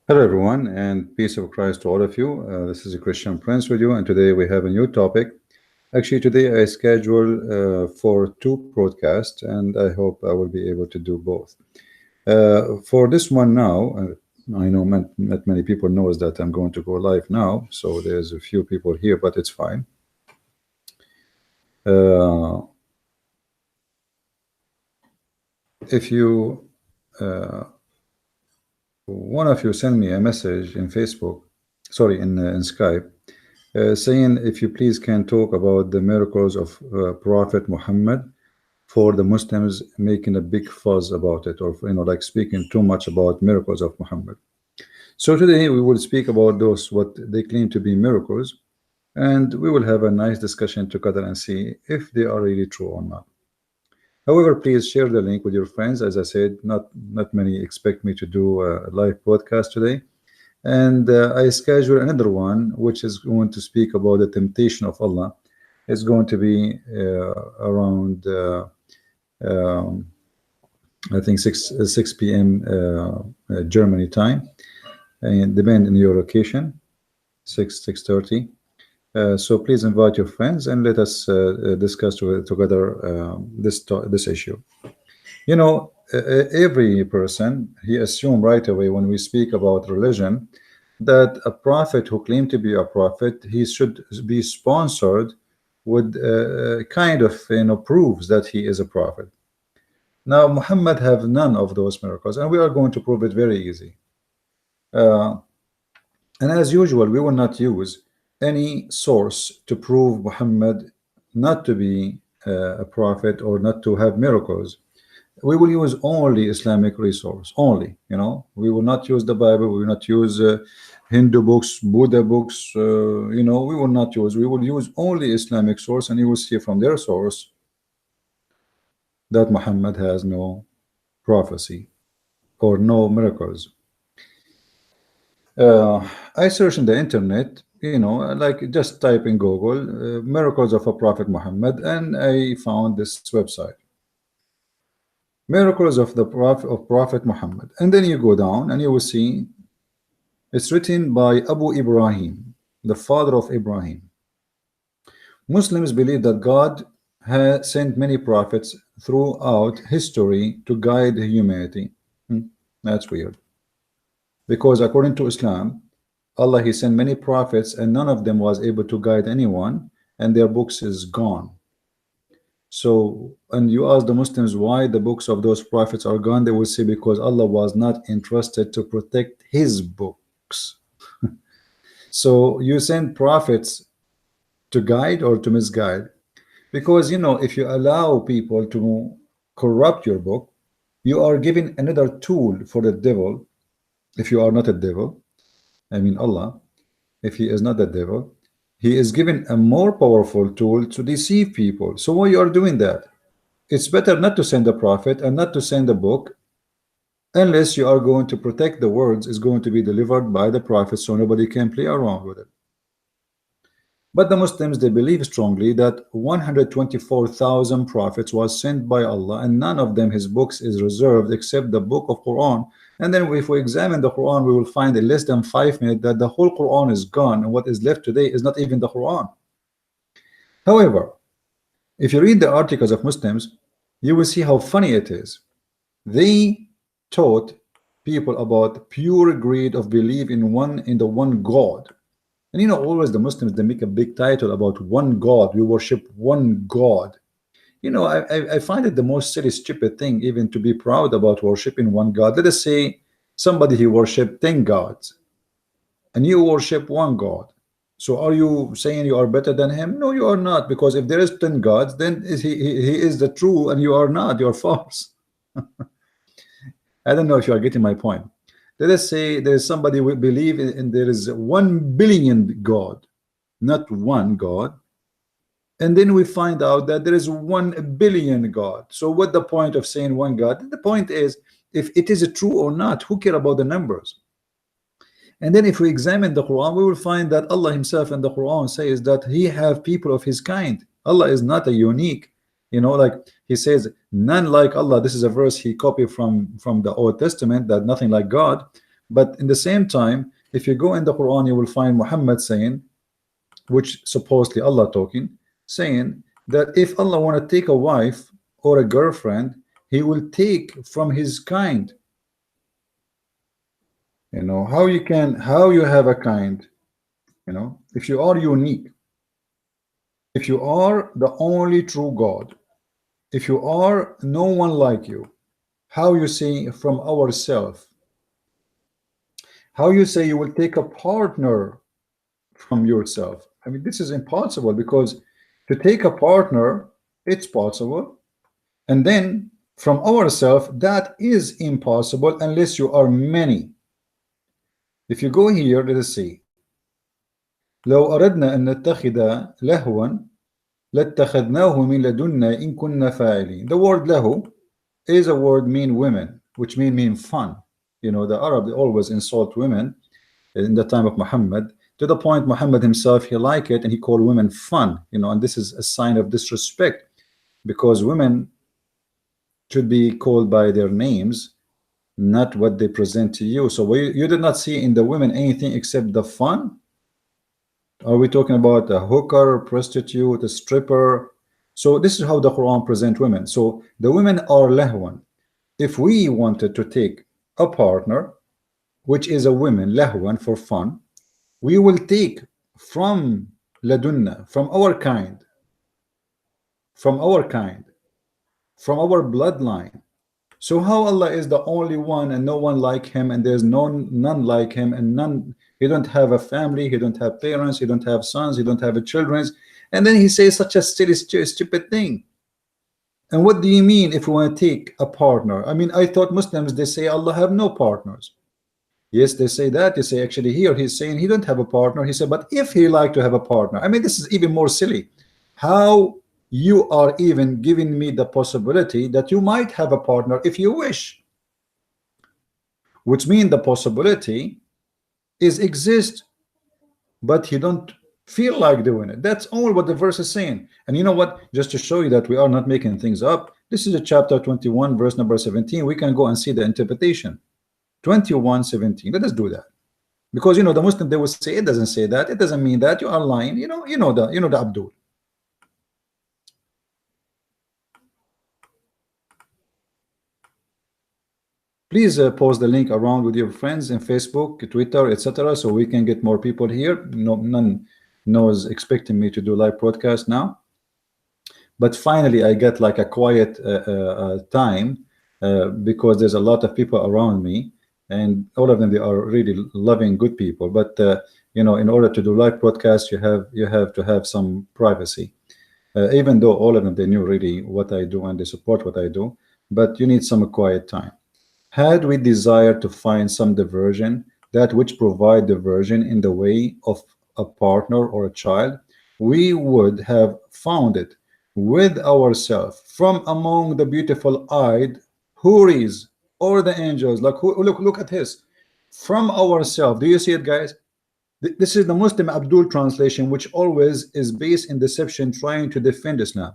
Hello, everyone, and peace of Christ to all of you. This is Christian Prince with you, and today we have a new topic. Actually, today I scheduled for two broadcasts, and I hope I will be able to do both. For this one now, I know not many people knows that I'm going to go live now, so there's a few people here, but it's fine. Uh, if you one of you send me a message in Facebook, sorry, in Skype, saying if you please can talk about the miracles of Prophet Muhammad, for the Muslims making a big fuzz about it, or like speaking too much about miracles of Muhammad. So today we will speak about those what they claim to be miracles, and we will have a nice discussion together and see if they are really true or not. However, please share the link with your friends. As I said, not many expect me to do a live podcast today, and I schedule another one which is going to speak about the temptation of Allah. It's going to be around I think 6 p.m. Germany time, and depend on your location, 6:30. So please invite your friends and let us discuss together this issue. Every person he assume right away when we speak about religion that a prophet who claimed to be a prophet, he should be sponsored with kind of proves that he is a prophet. Now Muhammad have none of those miracles, and we are going to prove it very easy. And as usual, we will not use any source to prove Muhammad not to be a prophet or not to have miracles. We will use only Islamic resource, only. We will not use the Bible. We will not use Hindu books, Buddha books. We will not use. We will use only Islamic source, and you will see from their source that Muhammad has no prophecy or no miracles. I searched in the internet, like just type in Google miracles of a Prophet Muhammad, and I found this website, miracles of the Prophet Muhammad. And then you go down and you will see it's written by Abu Ibrahim, the father of Ibrahim. Muslims believe that God has sent many prophets throughout history to guide humanity. That's weird, because according to Islam, Allah, he sent many prophets and none of them was able to guide anyone, and their books is gone. So, and you ask the Muslims why the books of those prophets are gone, they will say because Allah was not entrusted to protect his books. So you send prophets to guide or to misguide, because if you allow people to corrupt your book, you are giving another tool for the devil. If you are not a devil, I mean Allah, if he is not the devil, he is given a more powerful tool to deceive people. So why you are doing that? It's better not to send a prophet and not to send a book unless you are going to protect the words is going to be delivered by the prophet, so nobody can play around with it. But the Muslims, they believe strongly that 124,000 prophets was sent by Allah, and none of them his books is reserved except the book of Quran. And then if we examine the Quran, we will find in less than 5 minutes that the whole Quran is gone, and what is left today is not even the Quran. However, if you read the articles of Muslims, you will see how funny it is. They taught people about pure greed of belief in the one God. And always the Muslims, they make a big title about one God. We worship one God. I find it the most silly, stupid thing even to be proud about worshiping one God. Let us say somebody he worship 10 gods, and you worship one God. So are you saying you are better than him? No, you are not, because if there is 10 gods, then he is the true and you are not. You are false. I don't know if you are getting my point. Let us say there is somebody who believe in there is 1 billion God, not one God, and then we find out that there is 1 billion God. So what the point of saying one God? The point is, if it is true or not, who care about the numbers? And then if we examine the Quran, we will find that Allah himself in the Quran says that he have people of his kind. Allah is not a unique, like he says, none like Allah. This is a verse he copied from the Old Testament, that nothing like God. But in the same time, if you go in the Quran, you will find Muhammad saying, which supposedly Allah talking, saying that if Allah want to take a wife or a girlfriend, he will take from his kind. You know, how you have a kind, you know, if you are unique, if you are the only true God, if you are no one like you, how you say from ourself, how you say you will take a partner from yourself? I mean, this is impossible, because to take a partner, it's possible, and then from ourselves, that is impossible unless you are many. If you go here, let us see. لو أردنا أن نتخذ لهوا لاتخذناه من لدنا إن كنا فاعلين. The word lahu is a word mean women, which mean fun. You know, the Arab, they always insult women in the time of Muhammad, to the point Muhammad himself, he liked it and he called women fun, you know, and this is a sign of disrespect, because women should be called by their names, not what they present to you. So you did not see in the women anything except the fun. Are we talking about a hooker, a prostitute, a stripper? So this is how the Quran present women. So the women are lahwan. If we wanted to take a partner, which is a woman, lahwan, for fun, we will take from ladunna, from our kind, from our bloodline. So how Allah is the only one and no one like him, and there's none like him, and none, he don't have a family, he don't have parents, he don't have sons, he don't have children, and then he says such a silly, stupid thing. And what do you mean if we want to take a partner? I mean, I thought Muslims, they say Allah have no partners. Yes, they say that. They say actually here he's saying he don't have a partner. He said, but if he like to have a partner, I mean, this is even more silly. How you are even giving me the possibility that you might have a partner if you wish, which means the possibility is exist, but you don't feel like doing it. That's all what the verse is saying. And you know what, just to show you that we are not making things up, this is a chapter 21 verse number 17. We can go and see the interpretation. 21:17. Let us do that, because you know the Muslim, they will say it doesn't say that, it doesn't mean that, you are lying, you know the Abdul. Please post the link around with your friends in Facebook, Twitter, etc., so we can get more people here. None is expecting me to do live broadcast now, but finally I get like a quiet time, because there's a lot of people around me, and all of them, they are really loving, good people. But you know, in order to do live broadcast, you have to have some privacy. Even though all of them, they knew really what I do and they support what I do, but you need some quiet time. Had we desired to find some diversion, that which provide diversion in the way of a partner or a child, we would have found it with ourselves from among the beautiful eyed houris or the angels. Like look at this, from ourselves. Do you see it, guys? This is the Muslim Abdul translation, which always is based in deception, trying to defend Islam.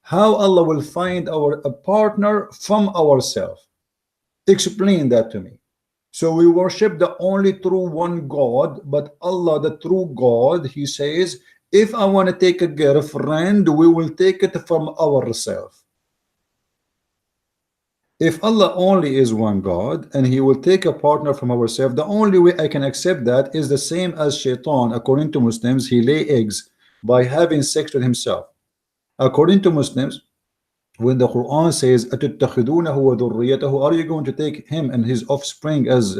How Allah will find a partner from ourselves? Explain that to me. So we worship the only true one God, but Allah, the true God, he says, if I want to take a girlfriend, we will take it from ourselves. If Allah only is one God and he will take a partner from ourselves, the only way I can accept that is the same as shaitan. According to Muslims, he lay eggs by having sex with himself. According to Muslims, when the Quran says أَتُتَّخِذُونَهُ وَذُرِّيَّتَهُ, are you going to take him and his offspring as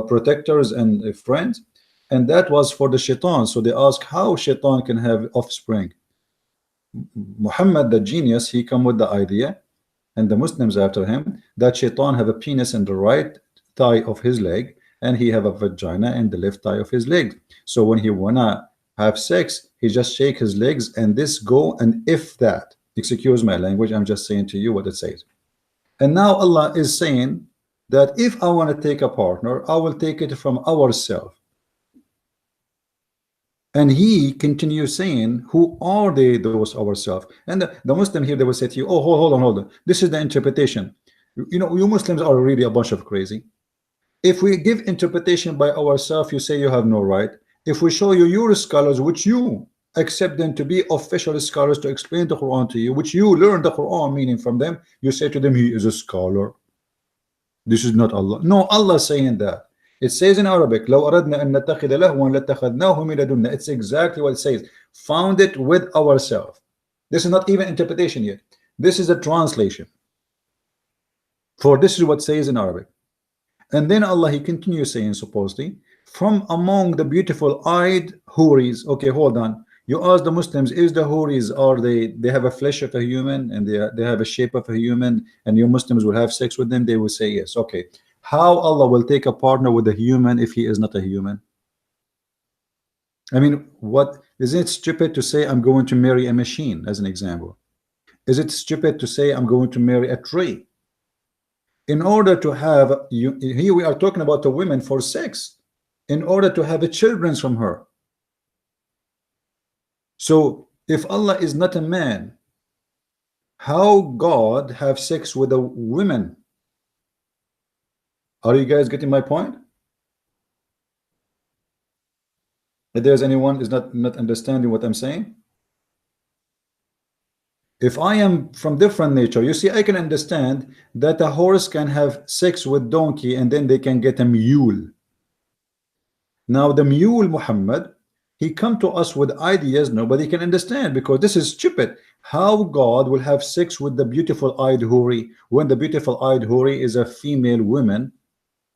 protectors and friends? And that was for the shaitan. So they ask how shaitan can have offspring. Muhammad, the genius, he come with the idea, and the Muslims after him, that shaitan have a penis in the right thigh of his leg, and he have a vagina in the left thigh of his leg. So when he wanna have sex, he just shake his legs and this go, and if that, excuse my language, I'm just saying to you what it says. And now Allah is saying that if I want to take a partner, I will take it from ourselves. And he continues saying, who are they, those ourselves? And the Muslim here, they will say to you, oh, hold on, this is the interpretation. You know, you Muslims are really a bunch of crazy. If we give interpretation by ourselves, you say you have no right. If we show you your scholars, which you accept them to be official scholars to explain the Quran to you, which you learn the Quran meaning from them, you say to them, he is a scholar. This is not Allah. No, Allah saying that. It says in Arabic, لو أردنا أن نتخذ لهوا لاتخذناه من لدنا. It's exactly what it says. Found it with ourselves. This is not even interpretation yet. This is a translation. For this is what it says in Arabic. And then Allah, he continues saying, supposedly, from among the beautiful eyed houris. Okay, hold on. You ask the Muslims, is the houris, are they have a flesh of a human and they have a shape of a human, and you Muslims will have sex with them? They will say yes. Okay, how Allah will take a partner with a human if he is not a human? I mean, what is it stupid to say I'm going to marry a machine, as an example? Is it stupid to say I'm going to marry a tree? In order to have you, here we are talking about a woman for sex, in order to have a children from her. So if Allah is not a man, how God have sex with a woman? Are you guys getting my point? If there's anyone is not understanding what I'm saying, if I am from different nature, you see, I can understand that a horse can have sex with donkey and then they can get a mule. Now the mule Muhammad, he come to us with ideas nobody can understand, because this is stupid. How God will have sex with the beautiful eyed houri when the beautiful eyed houri is a female woman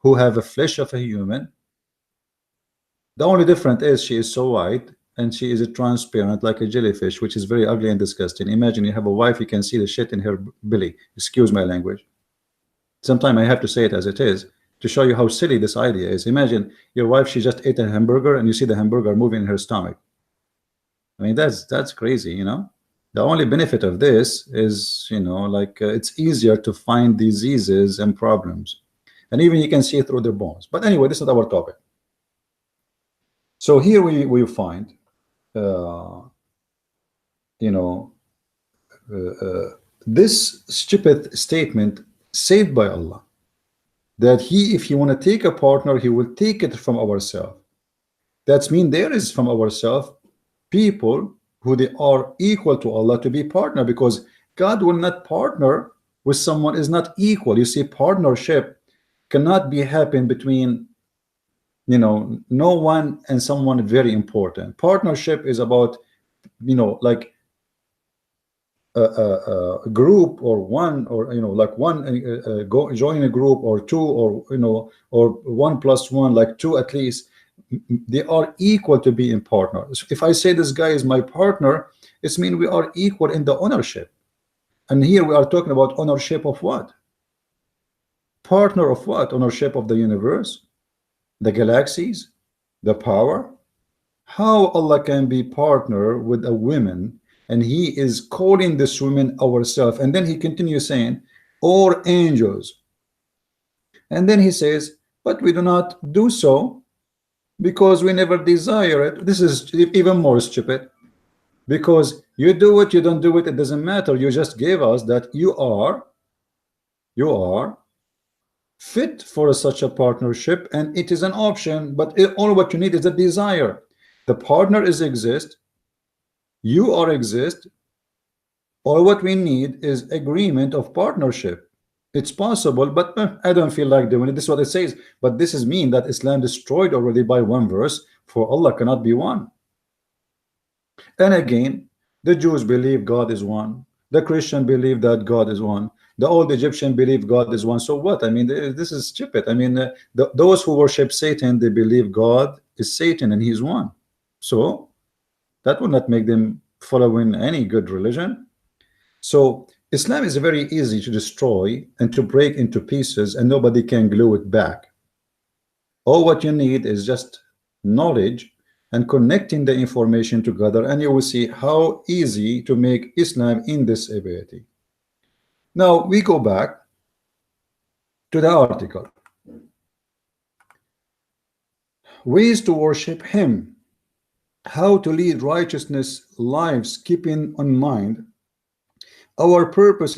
who have a flesh of a human? The only difference is she is so white and she is a transparent like a jellyfish, which is very ugly and disgusting. Imagine you have a wife, you can see the shit in her belly. Excuse my language. Sometimes I have to say it as it is to show you how silly this idea is. Imagine your wife, she just ate a hamburger and you see the hamburger moving in her stomach. I mean, that's crazy, you know. The only benefit of this is, you know, like it's easier to find diseases and problems, and even you can see through their bones. But anyway, this is our topic. So here we find you know, this stupid statement said by Allah, that he, if he want to take a partner, he will take it from ourselves. That's mean there is from ourselves people who they are equal to Allah to be partner, because God will not partner with someone is not equal. You see, partnership cannot be happen between, you know, no one and someone very important. Partnership is about, you know, like a group or one, or you know, like one go join a group, or two, or you know, or 1 + 1 like 2 at least. They are equal to be in partners. If I say this guy is my partner, it's mean we are equal in the ownership. And here we are talking about ownership of what? Partner of what? Ownership of the universe, the galaxies, the power. How Allah can be partner with a woman, and he is calling this woman ourselves, and then he continues saying, or angels, and then he says, but we do not do so because we never desire it. This is even more stupid, because you do it, you don't do it, it doesn't matter. You just gave us that you are fit for such a partnership, and it is an option, but all what you need is a desire. The partner is exist, you are exist, all what we need is agreement of partnership. It's possible, but I don't feel like doing it. This is what it says. But this is mean that Islam destroyed already by one verse, for Allah cannot be one. And again, the Jews believe God is one, the Christian believe that God is one, the old Egyptian believe God is one. So what? I mean, this is stupid. I mean, those who worship Satan, they believe God is Satan and he's one. So that will not make them following any good religion. So Islam is very easy to destroy and to break into pieces, and nobody can glue it back. All what you need is just knowledge and connecting the information together, and you will see how easy to make Islam in this ability. Now we go back to the article. Ways to worship him, how to lead righteousness lives, keeping in mind our purpose